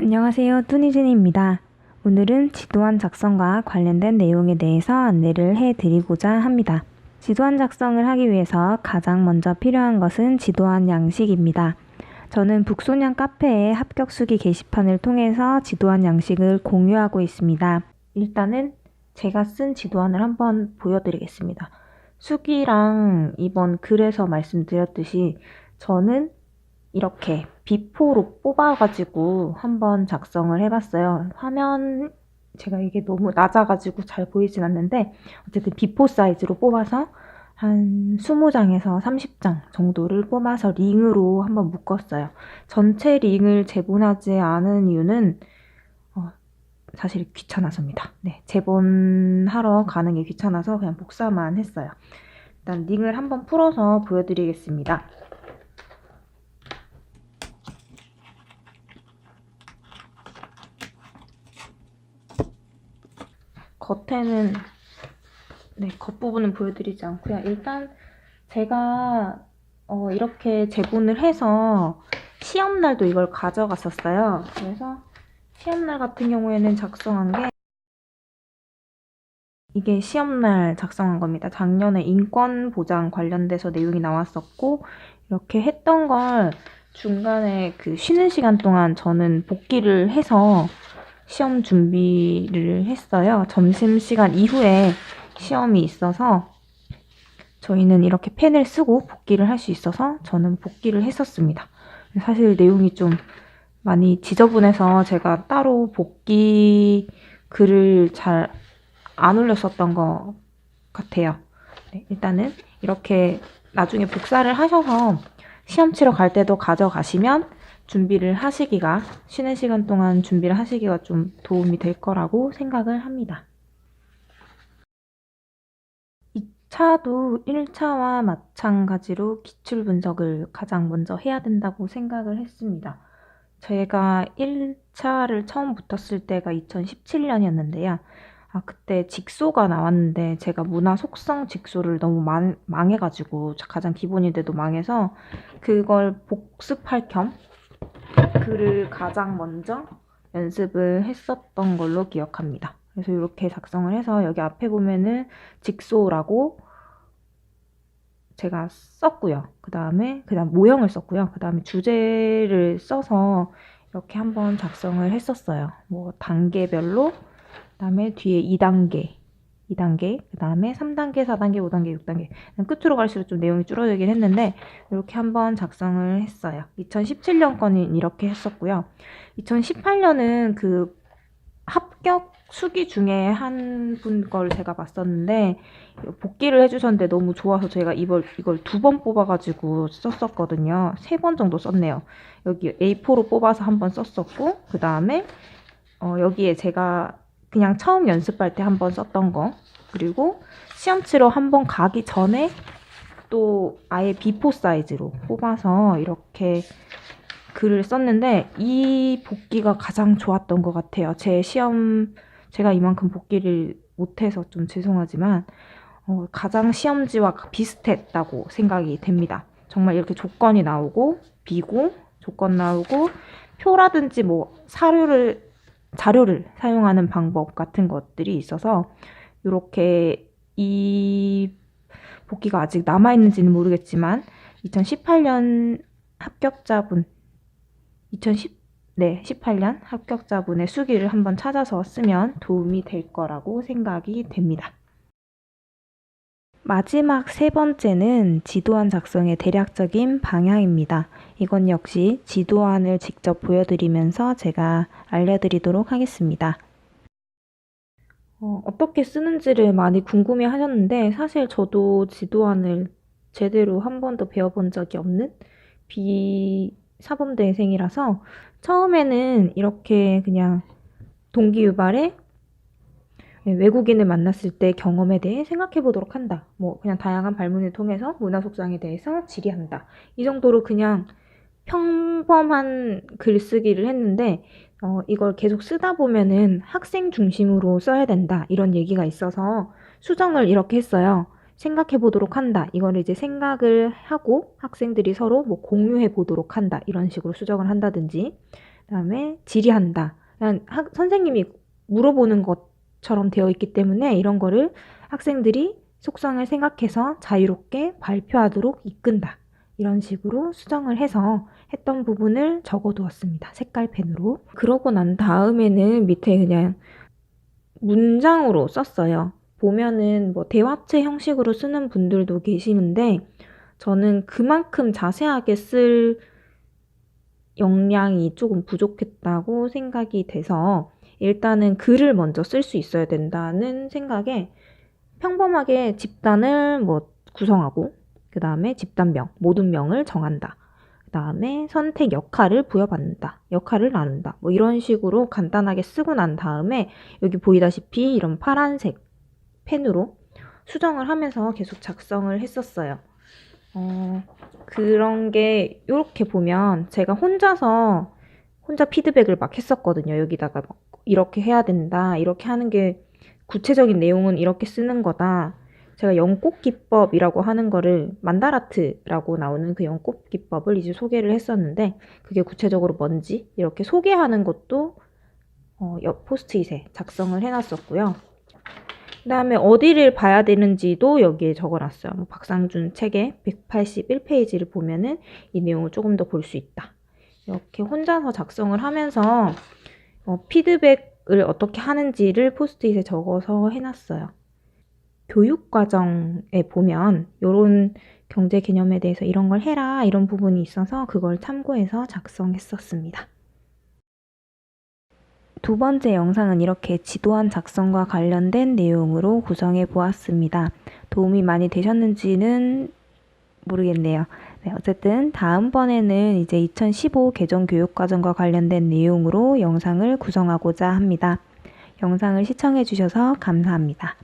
안녕하세요. 뚜니진입니다. 오늘은 지도안 작성과 관련된 내용에 대해서 안내를 해드리고자 합니다. 지도안 작성을 하기 위해서 가장 먼저 필요한 것은 지도안 양식입니다. 저는 북소년 카페의 합격수기 게시판을 통해서 지도안 양식을 공유하고 있습니다. 일단은 제가 쓴 지도안을 한번 보여드리겠습니다. 수기랑 이번 글에서 말씀드렸듯이 저는 이렇게 비포로 뽑아가지고 한번 작성을 해봤어요. 화면 제가 이게 너무 낮아가지고 잘 보이진 않는데 어쨌든 비포 사이즈로 뽑아서 한 20장에서 30장 정도를 뽑아서 링으로 한번 묶었어요. 전체 링을 재본하지 않은 이유는 사실 귀찮아서입니다. 네, 재본하러 가는 게 귀찮아서 그냥 복사만 했어요. 일단 링을 한번 풀어서 보여드리겠습니다. 겉에는 겉부분은 보여드리지 않고요. 일단 제가 이렇게 재본을 해서 시험날도 이걸 가져갔었어요. 그래서 시험날 같은 경우에는 작성한 게 이게 시험날 작성한 겁니다. 작년에 인권보장 관련돼서 내용이 나왔었고 이렇게 했던 걸 중간에 그 쉬는 시간 동안 저는 복기를 해서 시험 준비를 했어요. 점심시간 이후에 시험이 있어서 저희는 이렇게 펜을 쓰고 복기를 할 수 있어서 저는 복기를 했었습니다. 사실 내용이 좀 많이 지저분해서 제가 따로 복기 글을 잘 안 올렸었던 것 같아요. 네, 일단은 이렇게 나중에 복사를 하셔서 시험 치러 갈 때도 가져가시면 준비를 하시기가, 쉬는 시간 동안 준비를 하시기가 좀 도움이 될 거라고 생각을 합니다. 2차도 1차와 마찬가지로 기출 분석을 가장 먼저 해야 된다고 생각을 했습니다. 제가 1차를 처음 붙었을 때가 2017년이었는데요. 그때 직소가 나왔는데 제가 문화 속성 직소를 너무 망해가지고 가장 기본인데도 망해서 그걸 복습할 겸 글을 가장 먼저 연습을 했었던 걸로 기억합니다. 그래서 이렇게 작성을 해서 여기 앞에 보면은 직소라고 제가 썼고요. 그 다음 모형을 썼고요. 그 다음에 주제를 써서 이렇게 한번 작성을 했었어요. 뭐 단계별로, 그 다음에 뒤에 2단계, 그 다음에 3단계, 4단계, 5단계, 6단계. 끝으로 갈수록 좀 내용이 줄어들긴 했는데 이렇게 한번 작성을 했어요. 2017년 거는 이렇게 했었고요. 2018년은 그 합격 수기 중에 한 분 걸 제가 봤었는데 복기를 해주셨는데 너무 좋아서 제가 이걸 2번 뽑아가지고 썼었거든요. 3번 정도 썼네요. 여기 A4로 뽑아서 한번 썼었고 그 다음에 여기에 제가 그냥 처음 연습할 때 한번 썼던 거, 그리고 시험 치러 한번 가기 전에 또 아예 비포 사이즈로 뽑아서 이렇게 글을 썼는데 이 복기가 가장 좋았던 것 같아요. 제가 이만큼 복기를 못해서 좀 죄송하지만 가장 시험지와 비슷했다고 생각이 됩니다. 정말 이렇게 조건이 나오고 비고 조건 나오고 표라든지 뭐 자료를 사용하는 방법 같은 것들이 있어서 이렇게 이 복기가 아직 남아있는지는 모르겠지만 2018년 합격자분 18년 합격자분의 수기를 한번 찾아서 쓰면 도움이 될 거라고 생각이 됩니다. 마지막 3번째는 지도안 작성의 대략적인 방향입니다. 이건 역시 지도안을 직접 보여드리면서 제가 알려드리도록 하겠습니다. 어떻게 쓰는지를 많이 궁금해 하셨는데 사실 저도 지도안을 제대로 한 번도 배워본 적이 없는 비사범대생이라서 처음에는 이렇게 그냥 동기유발에 외국인을 만났을 때 경험에 대해 생각해 보도록 한다. 뭐 그냥 다양한 발문을 통해서 문화 속상에 대해서 질의한다. 이 정도로 그냥 평범한 글쓰기를 했는데 이걸 계속 쓰다 보면은 학생 중심으로 써야 된다. 이런 얘기가 있어서 수정을 이렇게 했어요. 생각해 보도록 한다. 이걸 이제 생각을 하고 학생들이 서로 뭐 공유해 보도록 한다. 이런 식으로 수정을 한다든지 그다음에 질의한다. 그냥 선생님이 물어보는 것처럼 되어 있기 때문에 이런 거를 학생들이 속성을 생각해서 자유롭게 발표하도록 이끈다. 이런 식으로 수정을 해서 했던 부분을 적어두었습니다. 색깔펜으로. 그러고 난 다음에는 밑에 그냥 문장으로 썼어요. 보면은 뭐 대화체 형식으로 쓰는 분들도 계시는데 저는 그만큼 자세하게 쓸 역량이 조금 부족했다고 생각이 돼서 일단은 글을 먼저 쓸 수 있어야 된다는 생각에 평범하게 집단을 뭐 구성하고 그 다음에 집단명, 모든 명을 정한다. 그 다음에 선택 역할을 부여받는다. 역할을 나눈다. 뭐 이런 식으로 간단하게 쓰고 난 다음에 여기 보이다시피 이런 파란색 펜으로 수정을 하면서 계속 작성을 했었어요. 그런 게 이렇게 보면 제가 혼자 피드백을 막 했었거든요. 여기다가 막 이렇게 해야 된다. 이렇게 하는 게 구체적인 내용은 이렇게 쓰는 거다. 제가 연꽃 기법이라고 하는 거를 만다라트라고 나오는 그 연꽃 기법을 이제 소개를 했었는데 그게 구체적으로 뭔지 이렇게 소개하는 것도 옆 포스트잇에 작성을 해놨었고요. 그 다음에 어디를 봐야 되는지도 여기에 적어놨어요. 뭐 박상준 책의 181페이지를 보면은 이 내용을 조금 더 볼 수 있다. 이렇게 혼자서 작성을 하면서 피드백을 어떻게 하는지를 포스트잇에 적어서 해놨어요. 교육과정에 보면 이런 경제 개념에 대해서 이런 걸 해라 이런 부분이 있어서 그걸 참고해서 작성했었습니다. 두 번째 영상은 이렇게 지도안 작성과 관련된 내용으로 구성해 보았습니다. 도움이 많이 되셨는지는 모르겠네요. 네, 어쨌든 다음번에는 이제 2015 개정교육과정과 관련된 내용으로 영상을 구성하고자 합니다. 영상을 시청해 주셔서 감사합니다.